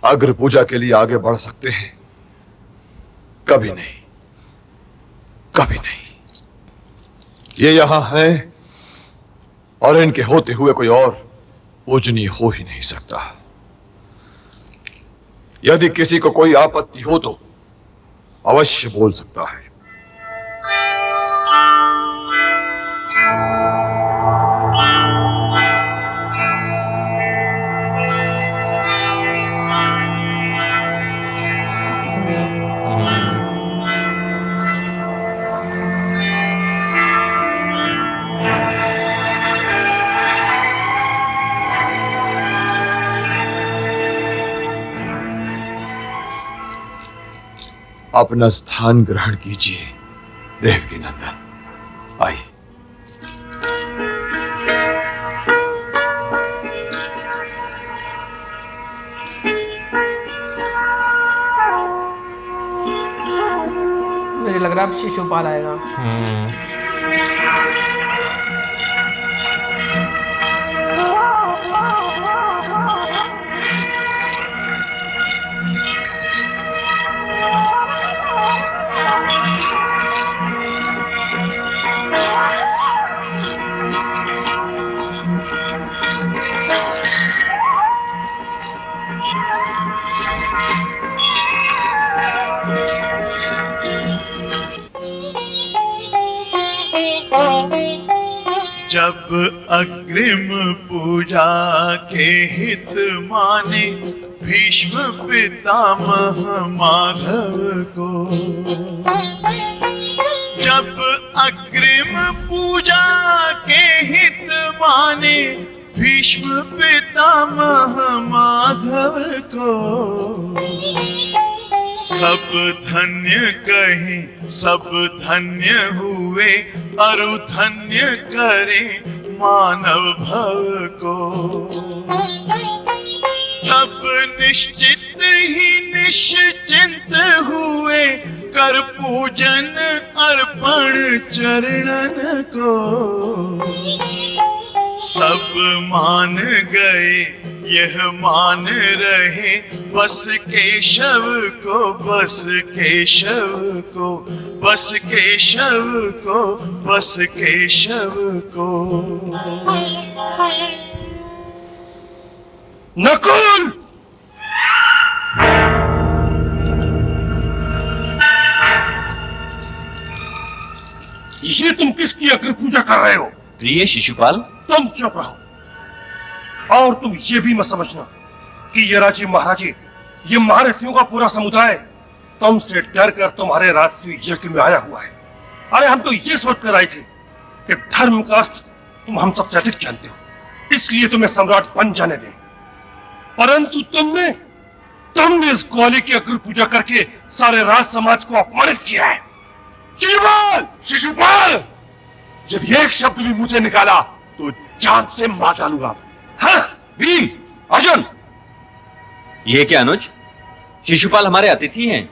अग्र पूजा के लिए आगे बढ़ सकते हैं? कभी नहीं, कभी नहीं। ये यहां हैं और इनके होते हुए कोई और पूजनीय हो ही नहीं सकता। यदि किसी को कोई आपत्ति हो तो अवश्य बोल सकता है। अपना स्थान ग्रहण कीजिए देवकी नंदन। आइए। मुझे लग रहा है अब शिशुपाल आएगा। जब अग्रिम पूजा के हित माने भीष्म पितामह माधव को, जब अग्रिम पूजा के हित माने भीष्म पितामह माधव को, सब धन्य कहे सब धन्य हुए अरु धन्य करे मानव भव को। तब निश्चित ही निश्चिंत हुए कर पूजन अर्पण चरणन को। सब मान गए यह मान रहे बस केशव को, बस केशव को, बस केशव को, बस केशव को। नकुल! ये तुम किसकी अग्र पूजा कर रहे हो? प्रिय शिशुपाल, तुम चुप रहो। और तुम ये भी मत समझना कि ये राजे महाराजे, ये महारथियों का पूरा समुदाय तुमसे डर कर तुम्हारे राजसूय यज्ञ में आया हुआ है। अरे हम तो ये सोच कर आए थे कि धर्म का अर्थ तुम हम सबसे अधिक जानते हो, इसलिए तुम्हें सम्राट बन जाने दें। परंतु तुमने इस ग्वाले की अग्र पूजा करके सारे राज समाज को अपमानित किया है। शिशुपाल! शिशुपाल! यदि एक शब्द भी मुझे निकाला तो जान से मार डालूंगा। हाँ, भीम, अर्जुन! ये क्या अनुज? शिशुपाल हमारे अतिथि हैं।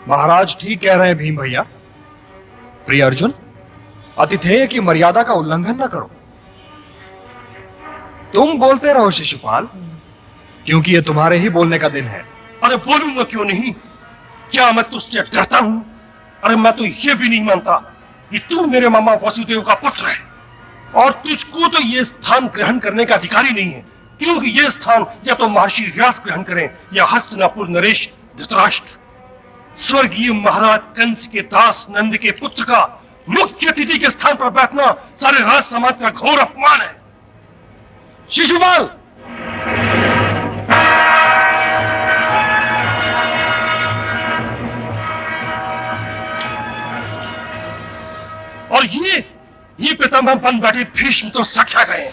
महाराज ठीक कह रहे हैं भीम भैया। प्रिय अर्जुन, अतिथेय की मर्यादा का उल्लंघन न करो। तुम बोलते रहो शिशुपाल, क्योंकि ये तुम्हारे ही बोलने का दिन है। अरे बोलूंगा क्यों नहीं? क्या मैं तुझसे डरता हूं? अरे मैं तो ये भी नहीं मानता कि तू मेरे मामा वसुदेव का पुत्र है, और तुझको तो ये स्थान ग्रहण करने का अधिकार ही नहीं है, क्योंकि ये स्थान या तो महर्षि व्यास ग्रहण करें या हस्तिनापुर नरेश धृतराष्ट्र। स्वर्गीय महाराज कंस के दास नंद के पुत्र का मुख्य अतिथि के स्थान पर बैठना सारे राज समाज का घोर अपमान है। शिशुपाल! और ये पितामह बन बैठे भीष्म तो सख्या गए।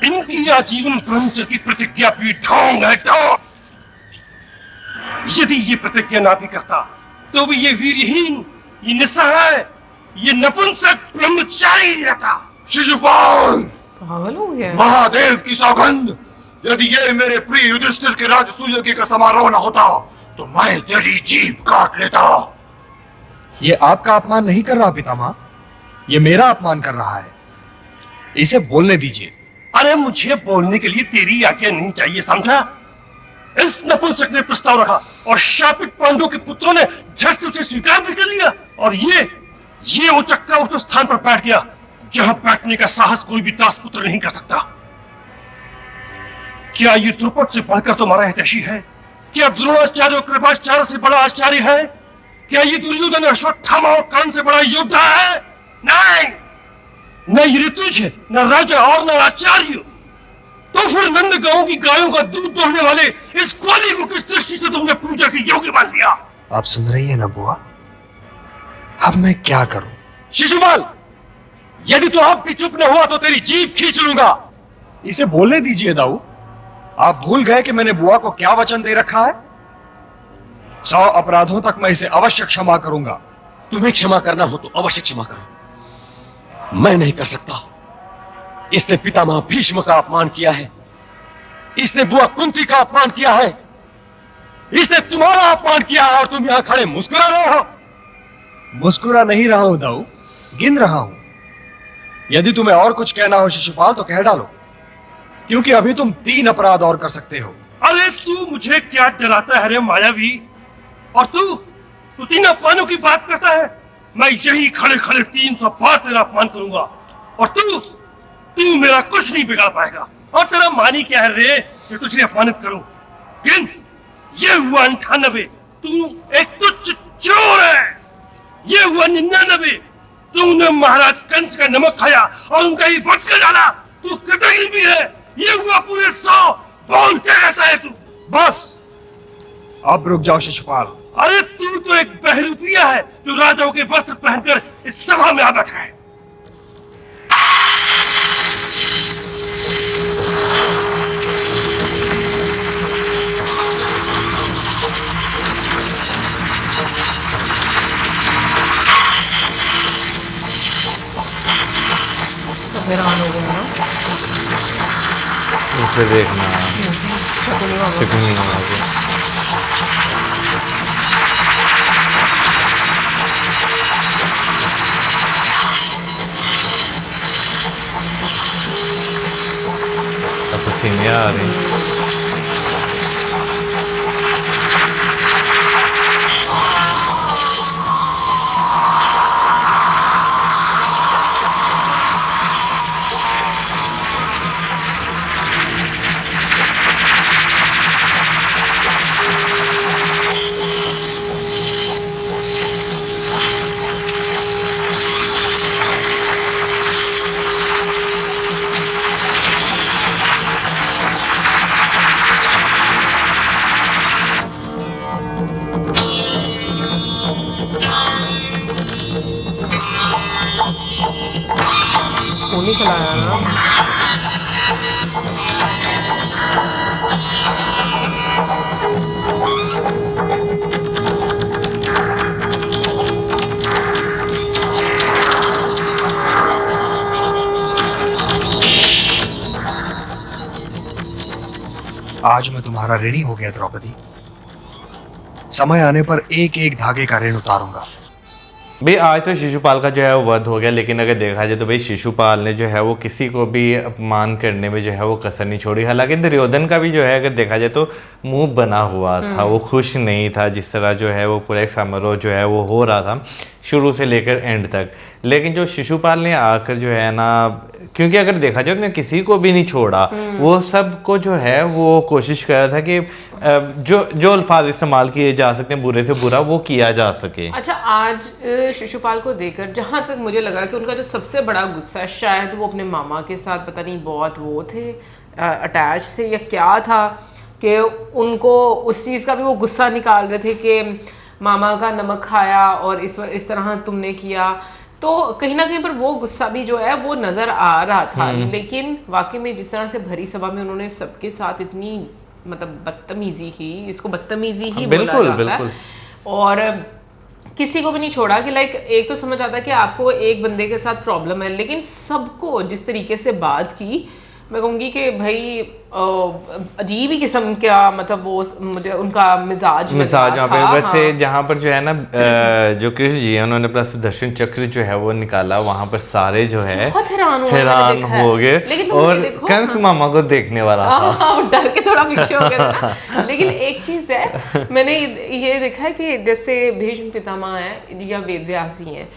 इनकी आजीवन ब्रह्मचर्य की प्रतिज्ञा भी ढोंग है, ढोंग। यदि ये प्रतिज्ञा ना भी करता तो भी ये वीरहीन, ये निस्सहाय, ये नपुंसक ब्रह्मचारी रहता। शिशुपाल! पागल हो गया। महादेव की सौगंध, यदि ये मेरे प्रिय युधिष्ठिर के राजसूय का समारोह न होता तो मैं तेरी जीभ काट लेता। ये आपका अपमान नहीं कर रहा पितामह, ये मेरा अपमान कर रहा है। इसे बोलने दीजिए। अरे मुझे बोलने के लिए तेरी आज्ञा नहीं चाहिए, समझा? इस नपुंसक ने प्रस्ताव रखा और शापित पांडवों के पुत्रों ने झट से उसे स्वीकार भी कर लिया। और ये उचक्का उस स्थान पर बैठ गया जहां बैठने का साहस कोई भी दासपुत्र नहीं कर सकता। क्या ये द्रुपद से बढ़कर तुम्हारा हितैषी है? क्या द्रोणाचार्य और कृपाचार्य से बड़ा आचार्य है? क्या ये दुर्योधन अश्वत्थामा और कर्ण से बड़ा योद्धा है? नहीं, न ये ऋतुज है, न राजा और न आचार्य। तो फिर नंद गांव की गायों का दूध दोहने वाले इस ग्वाली को किस दृष्टि से तुमने पूजा के योग्य मान लिया? आप सुन रही है ना बुआ? अब मैं क्या करूं? शिशुपाल, यदि तो आप भी चुप न हुआ तो तेरी जीभ खींच लूंगा। इसे बोलने दीजिए दाऊ। आप भूल गए कि मैंने बुआ को क्या वचन दे रखा है? 100 अपराधों तक मैं इसे अवश्य क्षमा करूंगा। तुम्हें क्षमा करना हो तो अवश्य क्षमा करो, मैं नहीं कर सकता। इसने पितामह भीष्म का अपमान किया है, इसने बुआ कुंती का अपमान किया है, इसने तुम्हारा अपमान किया है और तुम यहां खड़े मुस्कुरा रहे हो। मुस्कुरा नहीं रहा हूं दाऊ, गिन रहा हूं। यदि तुम्हें और कुछ कहना हो शिशुपाल तो कह डालो, क्योंकि अभी तुम 3 अपराध और कर सकते हो। अरे तू मुझे क्या डराता है रे मायावी? और तू 3 अपमानों की बात करता है? मैं यही खड़े खड़े 300 बार तेरा अपमान करूंगा और तू मेरा कुछ नहीं बिगाड़ पाएगा। और तेरा मानी क्या है रे कि तुझे अपमानित करूं? गिन, ये हुआ 98, तू एक तुच्छ चोर है। ये हुआ 99, तूने महाराज कंस का नमक खाया और उनका ही बदला डाला, तू कृतज्ञ भी है। ये हुआ पूरे 100, बोल क्या कहता है तू? बस अब रुक जाओ शिशुपाल। अरे तू तो एक बहरूपिया है जो राजाओं के वस्त्र पहनकर इस सभा में आ बैठा है। हैरान हो गया ना। उसे देखना शकुनी बाबा। शकुनी बाबा को। अब पसीने आ रहे हैं। खूनी खिलाया ना। आज मैं तुम्हारा ऋणी हो गया द्रौपदी। समय आने पर एक एक धागे का ऋण उतारूंगा। भाई आज तो शिशुपाल का जो है वो वध हो गया, लेकिन अगर देखा जाए तो भाई शिशुपाल ने जो है वो किसी को भी अपमान करने में जो है वो कसर नहीं छोड़ी। हालांकि दुर्योधन का भी जो है अगर देखा जाए तो मुंह बना हुआ था, वो खुश नहीं था जिस तरह जो है वो पूरा एक समारोह जो है वो हो रहा था शुरू से लेकर एंड तक। लेकिन जो शिशुपाल ने आकर जो है ना, क्योंकि अगर देखा जाए तो किसी को भी नहीं छोड़ा, वो सबको जो है वो कोशिश कर रहा था कि जो अल्फाज इस्तेमाल किए जा सकते हैं बुरे से बुरा वो किया जा सके। अच्छा, आज शिशुपाल को देखकर जहाँ तक मुझे लगा कि उनका जो सबसे बड़ा गुस्सा है शायद वो अपने मामा के साथ पता नहीं बहुत वो थे अटैच थे या क्या था, कि उनको उस चीज़ का भी वो गुस्सा निकाल रहे थे कि मामा का नमक खाया और इस तरह तुमने किया। तो कहीं ना कहीं पर वो गुस्सा भी जो है वो नज़र आ रहा था। लेकिन वाकई में जिस तरह से भरी सभा में उन्होंने सबके साथ इतनी मतलब बदतमीजी की, इसको बदतमीजी ही बोला जाता है, और किसी को भी नहीं छोड़ा कि लाइक एक तो समझ आता है कि आपको एक बंदे के साथ प्रॉब्लम है, लेकिन सबको जिस तरीके से बात की, मैं कहूँगी कि भाई अजीब ही किस्म का, मतलब वो मुझे उनका मिजाज लग मिसाज रहा वहाँ पे था, वैसे हाँ। जहाँ पर जो है ना जो कृष्ण जी है उन्होंने अपना सुदर्शन चक्र जो है वो निकाला, वहाँ पर सारे जो है बहुत हैरान हुए, मैंने हैरान देखा है। हो गए। लेकिन तुम और ये देखो, कंस मामा को देखने वाला था। हाँ, डर के थोड़ा पीछे हो गए थे ना। लेकिन एक चीज है, मैंने ये देखा है कि जैसे भीष्म पितामह है या वेद व्यास जी हैं,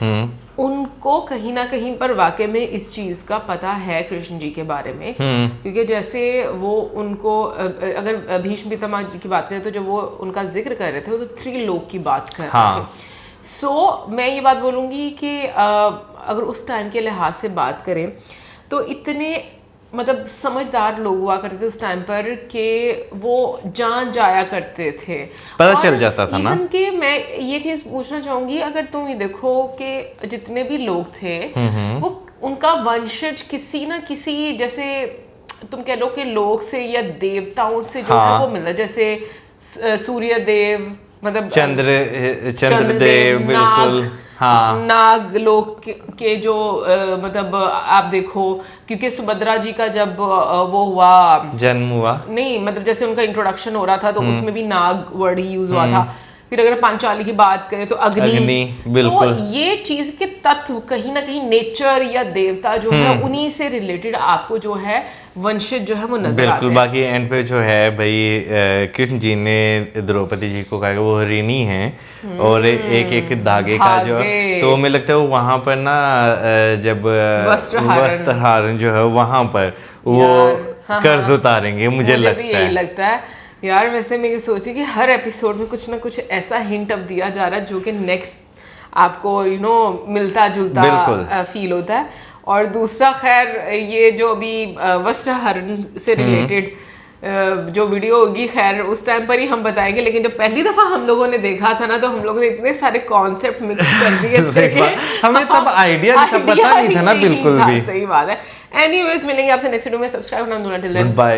उनको कहीं ना कहीं पर वाकई में इस चीज का पता है कृष्ण जी के बारे में, क्योंकि जैसे वो उनको अगर भीष्म पितामह जी की बात करें तो जब वो उनका जिक्र कर रहे थे वो तो 3 लोक की बात कर रहे थे। सो मैं ये बात बोलूँगी कि अगर उस टाइम के लिहाज से बात करें तो इतने मतलब समझदार लोग हुआ करते थे उस टाइम पर कि वो जान जाया करते थे, पता चल जाता था ना। इवन कि मैं ये चीज़ पूछना चाहूँगी, अगर तुम ये देखो कि जितने भी लोग थे वो उनका वंशज किसी ना किसी, जैसे तुम कह लो कि लोग से या देवताओं से जो है वो मिला, जैसे सूर्य देव, मतलब चंद्रदेव, बिल्कुल, हाँ, नाग लोक के जो मतलब आप देखो, क्योंकि सुभद्रा जी का जब वो हुआ, जन्म हुआ, नहीं मतलब जैसे उनका इंट्रोडक्शन हो रहा था तो उसमें भी नाग वर्ड ही यूज हुआ था। फिर अगर पांचाली की बात करें तो अग्नि, बिल्कुल। तो ये चीज के तत्व कहीं ना कहीं नेचर या देवता जो है उन्हीं से रिलेटेड आपको जो है वंशज जो है वो नजर आते बिल्कुल। हैं। बाकी एंड पे जो है भाई कृष्ण जी ने द्रौपदी जी को कहा कि वो ऋणी हैं और एक एक धागे का जो, तो मुझे लगता है वो वहाँ पर ना जब वस्त्रहरण जो है वहाँ पर वो कर्ज उतारेंगे, मुझे लगता है। लगता है यार। वैसे मैं ये सोची कि हर एपिसोड में कुछ ना कुछ ऐसा हिंट अब दिया जा रहा है जो कि नेक्स्ट आपको मिलता जुलता फील होता है। और दूसरा खैर ये जो अभी वस्त्रहरण से रिलेटेड जो वीडियो होगी खैर उस टाइम पर ही हम बताएंगे, लेकिन जब पहली दफा हम लोगों ने देखा था ना तो हम लोगों ने इतने सारे कॉन्सेप्ट मिक्स कर दिए थे कि हमें तब आइडिया नहीं था, पता नहीं था ना बिल्कुल भी। सही बात है। एनीवेज मिलेंगे आपसे नेक्स्ट वीडियो में। सब्सक्राइब करना भूलना। Till then bye.